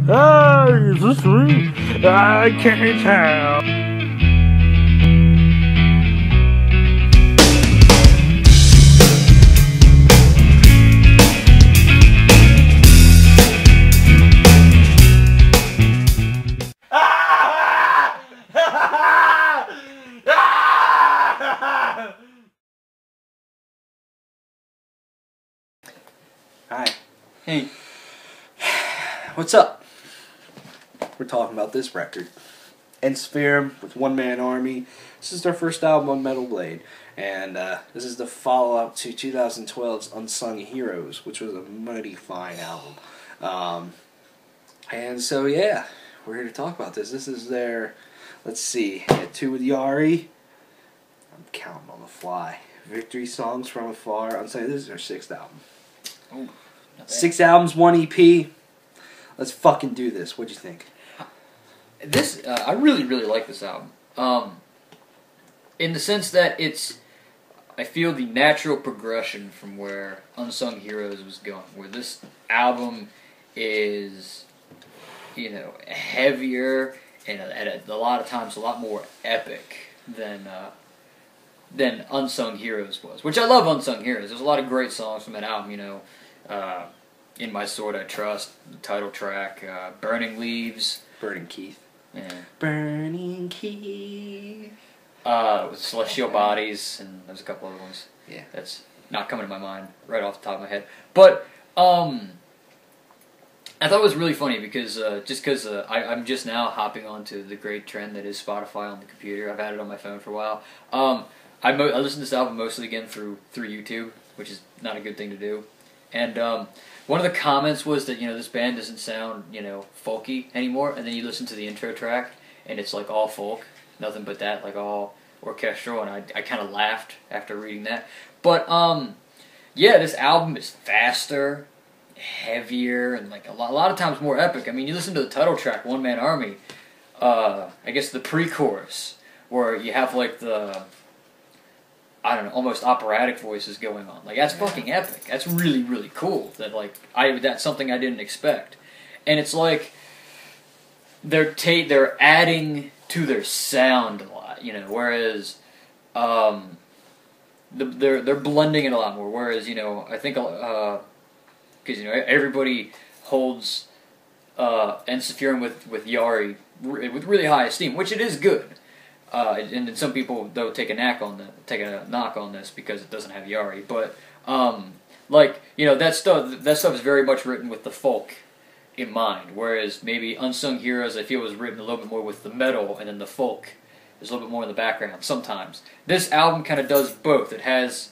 Hey, is this me? I can't tell. Hi. Hey. What's up? We're talking about this record. Ensiferum with One Man Army. This is their first album on Metal Blade. And this is the follow-up to 2012's Unsung Heroes, which was a mighty fine album. And so, yeah, we're here to talk about this. This is their, let's see, two with Yari. I'm counting on the fly. Victory Songs from Afar. I'm saying this is their sixth album. Ooh, 6 albums, 1 EP. Let's fucking do this. What'd you think? This I really like this album. In the sense that I feel the natural progression from where Unsung Heroes was going. Where this album is, heavier and at a lot of times a lot more epic than Unsung Heroes was. Which I love Unsung Heroes. There's a lot of great songs from that album. In My Sword I Trust, the title track, Burning Leaves. Burning Keith. Yeah. Burning Keith. With Celestial Bodies, and there's a couple other ones. Yeah. That's not coming to my mind right off the top of my head. But, I thought it was really funny because, I'm just now hopping onto the great trend that is Spotify on the computer. I've had it on my phone for a while. I listened to this album mostly again through YouTube, which is not a good thing to do. And one of the comments was that, this band doesn't sound, folky anymore. And then you listen to the intro track, and it's like all folk, nothing but that, like all orchestral. And I kind of laughed after reading that. But yeah, this album is faster, heavier, and like a lot of times more epic. I mean, you listen to the title track, One Man Army. I guess the pre-chorus, where you have like the, I don't know, almost operatic voices going on. Like, that's fucking epic. That's really cool. That's something I didn't expect. And it's like they're adding to their sound a lot, whereas they're blending it a lot more. Whereas, I think because everybody holds Ensiferum with Yari with really high esteem, which it is good. And then some people though take a knock on this because it doesn't have Yari, but that stuff is very much written with the folk in mind. Whereas maybe Unsung Heroes, I feel, was written a little bit more with the metal, and then the folk is a little bit more in the background. Sometimes this album kind of does both. It has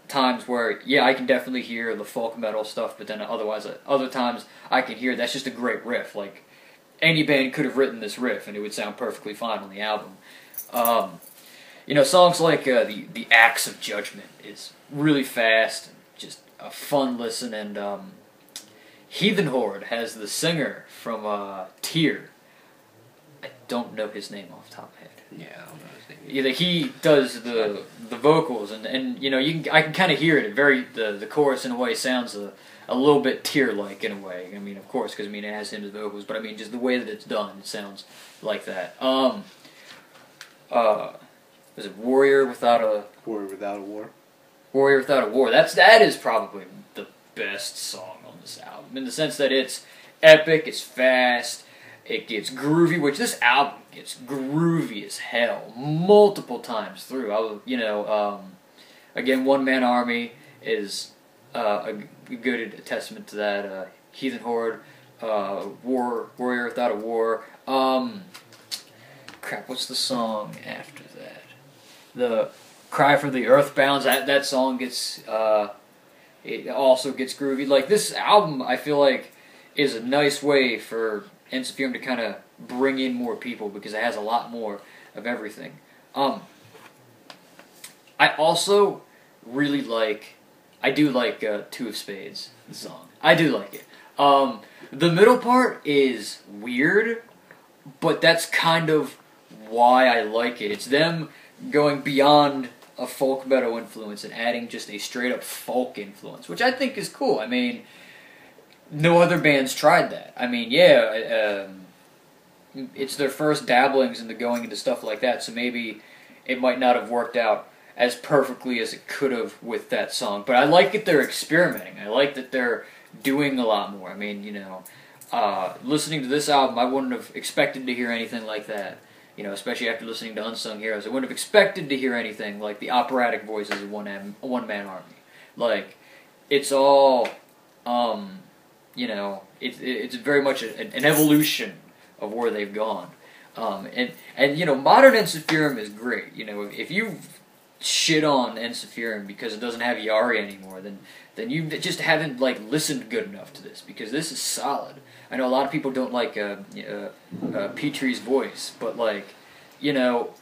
times where I can definitely hear the folk metal stuff, but then other times I can hear that's just a great riff. Like, any band could have written this riff, and it would sound perfectly fine on the album. Songs like the Axe of Judgment is really fast, and just a fun listen. And Heathen Horde has the singer from Tyr. I don't know his name off the top of my head. Yeah, I don't know his name. He does the vocals, and I can kind of hear it. The chorus in a way sounds a little bit Tyr-like in a way. I mean, of course, because it has him as vocals, but I mean, just the way that it's done, it sounds like that. Was it Warrior Without a War Without a War? Warrior Without a War. That is probably the best song on this album, in the sense that it's epic, it's fast, it gets groovy, which this album gets groovy as hell multiple times through. Again, One Man Army is a good testament to that. Heathen Horde, Warrior Without a War. Crap, what's the song after that? The Cry for the Earthbounds. That song gets it also gets groovy. Like, this album, I feel like, is a nice way for Ensiferum to kind of bring in more people because it has a lot more of everything. I also really like. I do like Two of Spades, the song. I do like it. The middle part is weird, but that's kind of why I like it. It's them going beyond a folk metal influence and adding just a straight up folk influence, which I think is cool. I mean, no other bands tried that. I mean, yeah, it's their first dabblings into going into stuff like that, so maybe it might not have worked out as perfectly as it could have with that song. But I like that they're experimenting. I like that they're doing a lot more. I mean, you know, listening to this album, I wouldn't have expected to hear anything like that. You know, especially after listening to Unsung Heroes, I wouldn't have expected to hear anything like the operatic voices of one-man army. Like, it's all, you know, it's very much an evolution of where they've gone. And you know, modern Ensiferum is great. You know, if you shit on Ensiferum because it doesn't have Yari anymore, then you just haven't like listened good enough to this, because this is solid. I know a lot of people don't like Petrie's voice, but like, you know,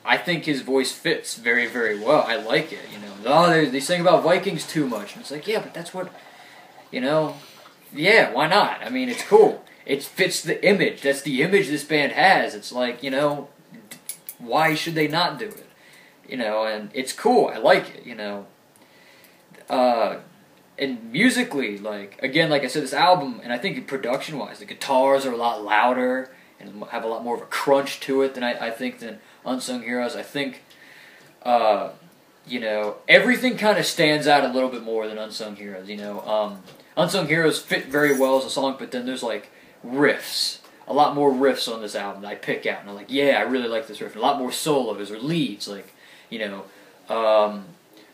I think his voice fits very, very well. I like it. You know, oh, they sing about Vikings too much, and it's like, yeah, but that's what, you know, yeah, why not? I mean, it's cool. It fits the image. That's the image this band has. It's like, you know, why should they not do it? You know, and it's cool. I like it, you know. And musically, like, again, like I said, this album, and I think production-wise, the guitars are a lot louder and have a lot more of a crunch to it than I think than Unsung Heroes. I think, you know, everything kind of stands out a little bit more than Unsung Heroes, you know. Unsung Heroes fit very well as a song, but then there's, like, riffs. A lot more riffs on this album that I pick out, and I'm like, yeah, I really like this riff. A lot more solos or leads, like, you know.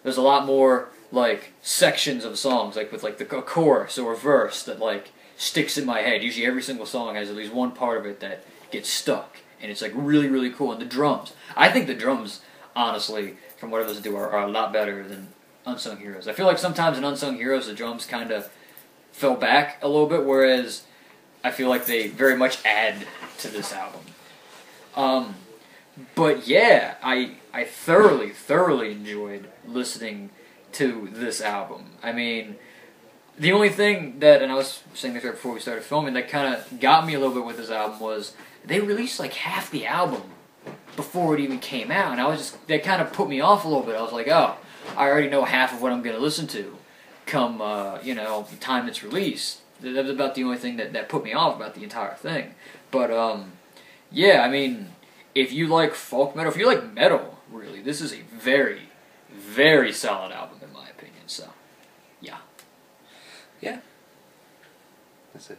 There's a lot more, like, sections of songs, like with like the chorus or a verse that like sticks in my head. Usually every single song has at least one part of it that gets stuck, and it's like really, really cool. And the drums, I think the drums, honestly, from what I listen to, are a lot better than Unsung Heroes. I feel like sometimes in Unsung Heroes the drums kind of fell back a little bit, whereas I feel like they very much add to this album. But yeah, I thoroughly enjoyed listening to this album. I mean, the only thing that, and I was saying this right before we started filming, that kind of got me a little bit with this album was they released like half the album before it even came out, and I was just, that kind of put me off a little bit. I was like, oh, I already know half of what I'm going to listen to come, you know, the time it's released. That was about the only thing that put me off about the entire thing. But, yeah, I mean, if you like folk metal, if you like metal, really, this is a very, very solid album in my opinion, so, yeah. Yeah. That's it.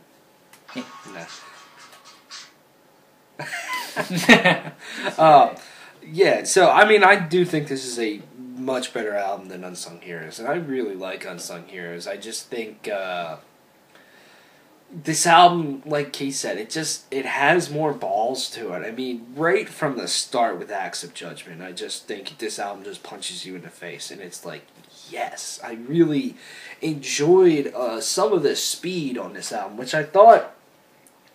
No. Yeah, so, I mean, I do think this is a much better album than Unsung Heroes, and I really like Unsung Heroes. I just think, this album, like Keith said, it has more balls to it. I mean, right from the start with Acts of Judgment, I just think this album just punches you in the face, and it's like, yes, I really enjoyed some of the speed on this album, which I thought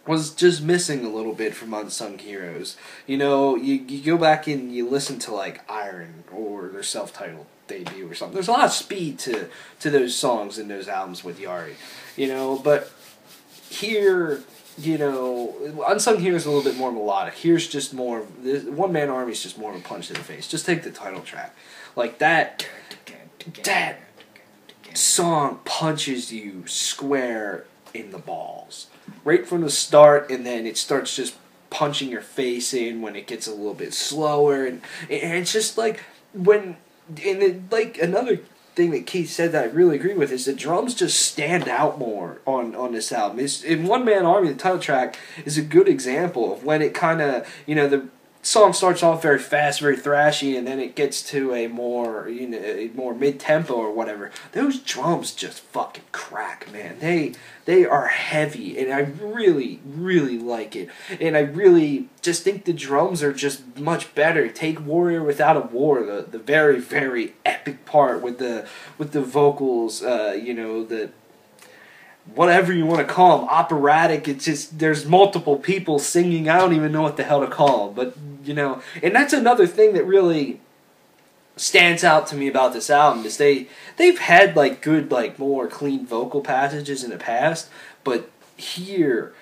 was just missing a little bit from Unsung Heroes. You know, you go back and you listen to, like, Iron or their self-titled debut or something. There's a lot of speed to those songs in those albums with Yari, you know, but here, you know, Unsung Heroes is a little bit more melodic. Here's just more, One Man Army is just more of a punch to the face. Just take the title track. Like, that song punches you square in the balls. Right from the start, and then it starts just punching your face in when it gets a little bit slower. And it's just like, when, and it, like, another thing that Keith said that I really agree with is the drums just stand out more on this album. In One Man Army, the title track is a good example of when it kind of, you know, the song starts off very fast, very thrashy, and then it gets to a more, you know, a more mid-tempo or whatever. Those drums just fucking crack, man. They are heavy, and I really, really like it. And I really just think the drums are just much better. Take Warrior Without a War, the very, very epic part with the vocals, you know, the whatever you want to call them, operatic. It's just, there's multiple people singing. I don't even know what the hell to call them, but, you know, and that's another thing that really stands out to me about this album is they've had, like, good, like, more clean vocal passages in the past, but here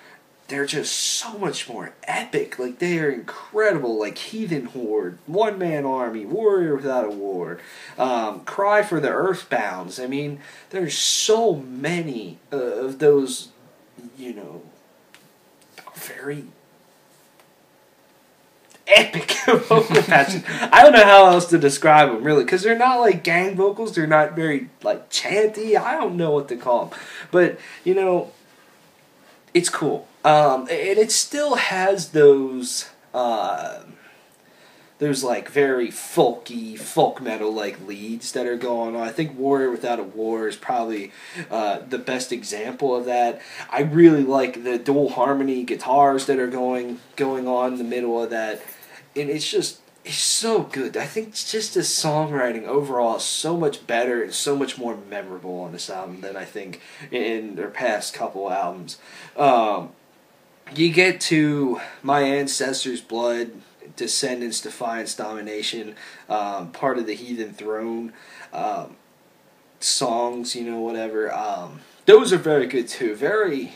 they're just so much more epic. Like, they are incredible. Like, Heathen Horde, One Man Army, Warrior Without a War, Cry for the Earthbounds. I mean, there's so many of those, you know, very epic vocal patches. I don't know how else to describe them, really, because they're not like gang vocals. They're not very, like, chanty. I don't know what to call them. But, you know, it's cool. And it still has those like very folky, folk metal like leads that are going on. I think Warrior Without a War is probably the best example of that. I really like the dual harmony guitars that are going on in the middle of that, and it's so good. I think just the songwriting overall is so much better and so much more memorable on this album than I think in their past couple albums. You get to My Ancestors' Blood, Descendants, Defiance, Domination, part of the Heathen Throne songs, you know, whatever. Those are very good too. Very,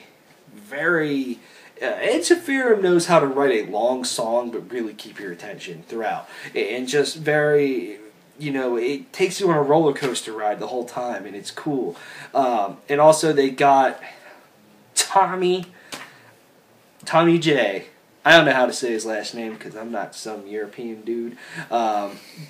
very... Ensiferum knows how to write a long song but really keep your attention throughout. And just very... You know, it takes you on a roller coaster ride the whole time, and it's cool. And also they got Tommy J. I don't know how to say his last name because I'm not some European dude.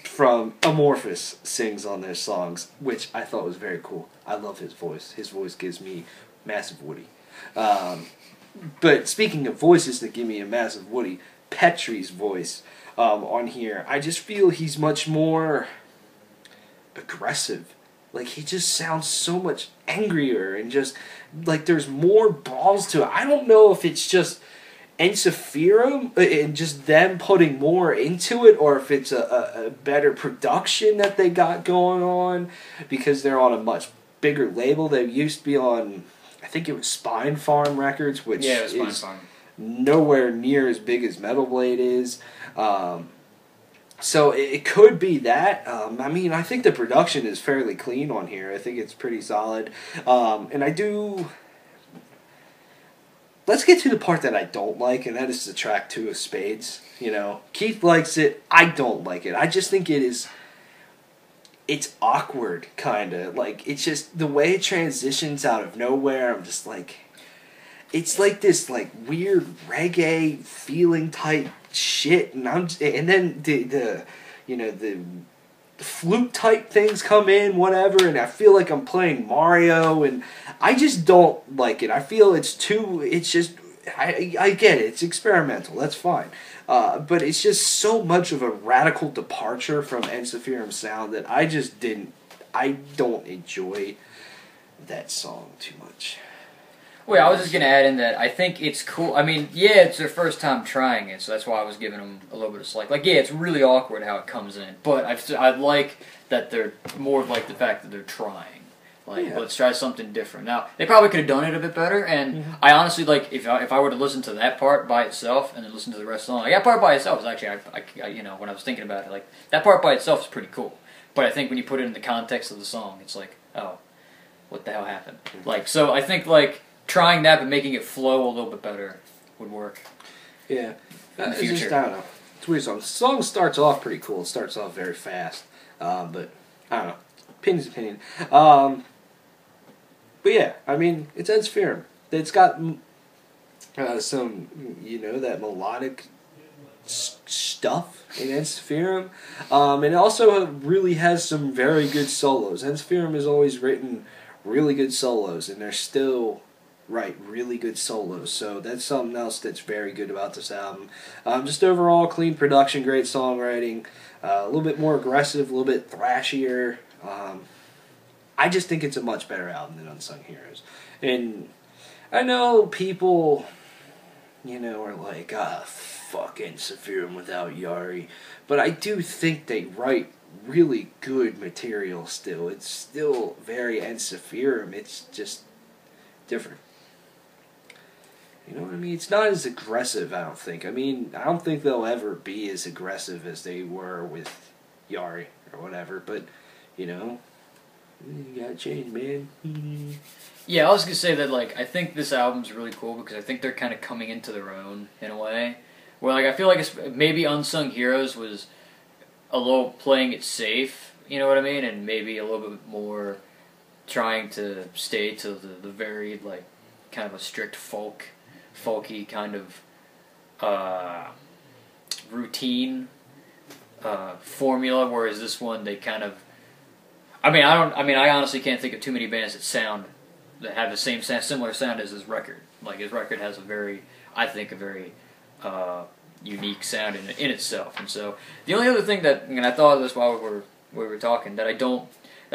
From Amorphous sings on their songs, which I thought was very cool. I love his voice. His voice gives me massive Woody. But speaking of voices that give me a massive Woody, Petrie's voice on here, I just feel he's much more aggressive. Like, he just sounds so much angrier and just, like, there's more balls to it. I don't know if it's just Ensiferum and just them putting more into it, or if it's a better production that they got going on, because they're on a much bigger label. They used to be on, I think it was Spine Farm Records, which is nowhere near as big as Metal Blade is. So it could be that. I mean, I think the production is fairly clean on here. I think it's pretty solid. And I do... Let's get to the part that I don't like, and that is the track 2 of Spades. You know, Keith likes it. I don't like it. I just think it's awkward, kind of. Like, it's just the way it transitions out of nowhere. I'm just like... It's like this, like, weird reggae feeling type shit, and then the flute type things come in, whatever, and I feel like I'm playing Mario, and I just don't like it. I feel I get it, it's experimental, that's fine. But it's just so much of a radical departure from Ensiferum's sound that I don't enjoy that song too much. Well, I was just going to add in that I think it's cool. I mean, yeah, it's their first time trying it, so that's why I was giving them a little bit of slack. Like, yeah, it's really awkward how it comes in, but I like that they're more like the fact that they're trying. Like, let's try something different. Now, they probably could have done it a bit better, and I honestly, like, if I were to listen to that part by itself and then listen to the rest of the song, like, that part by itself is actually, I you know, when I was thinking about it, like, that part by itself is pretty cool. But I think when you put it in the context of the song, it's like, oh, what the hell happened? Like, so I think, like, trying that but making it flow a little bit better would work. Yeah. In the future. It's just, I don't know. It's a weird song. The song starts off pretty cool. It starts off very fast. But, I don't know. Opinion's opinion. But yeah, I mean, it's Ensiferum. It's got some, you know, that melodic stuff in Ensiferum. And it also really has some very good solos. Ensiferum has always written really good solos, and they're still... Right, really good solos. So that's something else that's very good about this album. Just overall, clean production, great songwriting, a little bit more aggressive, a little bit thrashier. I just think it's a much better album than Unsung Heroes. And I know people, you know, are like, fuck Ensiferum without Yari. But I do think they write really good material still. It's still very Ensiferum. It's just different. You know what I mean? It's not as aggressive, I don't think. I mean, I don't think they'll ever be as aggressive as they were with Yari or whatever, but, you know, You gotta change, man. Yeah, I was gonna say that, like, I think this album's really cool because I think they're kind of coming into their own in a way. Where, like, I feel like maybe Unsung Heroes was a little playing it safe, you know what I mean? And maybe a little bit more trying to stay to the very, like, kind of a strict folky kind of routine formula, whereas this one, they kind of... I honestly can't think of too many bands that have the same similar sound as his record. Like, his record has I think a very unique sound in itself. And so the only other thing and I thought of this while we were talking, that I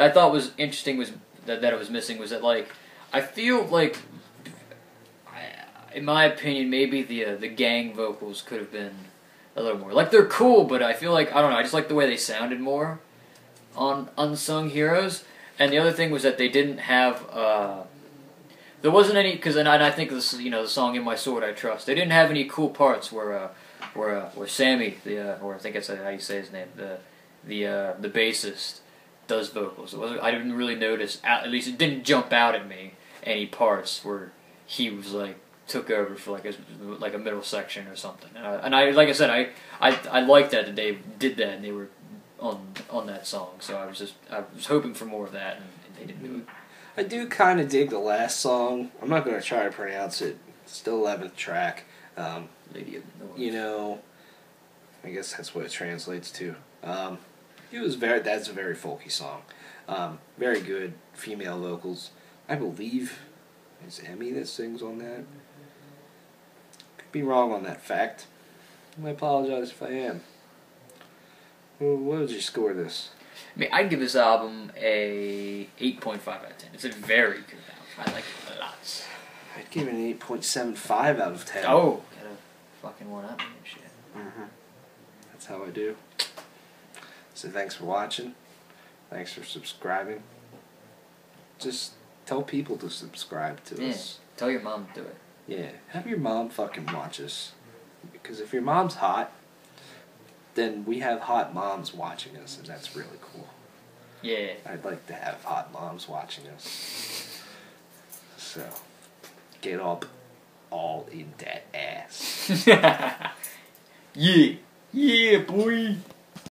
thought was interesting was that it was missing, was that, like, I feel like, in my opinion, maybe the gang vocals could have been a little more. Like, they're cool, but I feel like, I don't know, I just like the way they sounded more on Unsung Heroes. And the other thing was that they didn't have, there wasn't any, and I think this, the song "In My Sword I Trust," they didn't have any cool parts where Sammy, or I think that's how you say his name, the bassist, does vocals. I didn't really notice, at least it didn't jump out at me, any parts where he was, like, took over for like a middle section or something. And I like I said, I liked that they did that and they were on that song. So I was hoping for more of that, and they didn't do it. I do kind of dig the last song. I'm not going to try to pronounce it. It's still 11th track. Lady of the North. I guess that's what it translates to. That's a very folky song. Very good female vocals. I believe it's Emmy that sings on that. Could be wrong on that fact. I apologize if I am. Well, what would you score this? I'd give this album a 8.5 out of 10. It's a very good album. I like it a lot. I'd give it an 8.75 out of 10. Oh, got a fucking one up and shit. Mm-hmm. That's how I do. So thanks for watching. Thanks for subscribing. Just tell people to subscribe to us. Tell your mom to do it. Yeah, have your mom fucking watch us. Because if your mom's hot, then we have hot moms watching us, and that's really cool. Yeah. I'd like to have hot moms watching us. So, get up all in that ass. Yeah. Yeah, boy.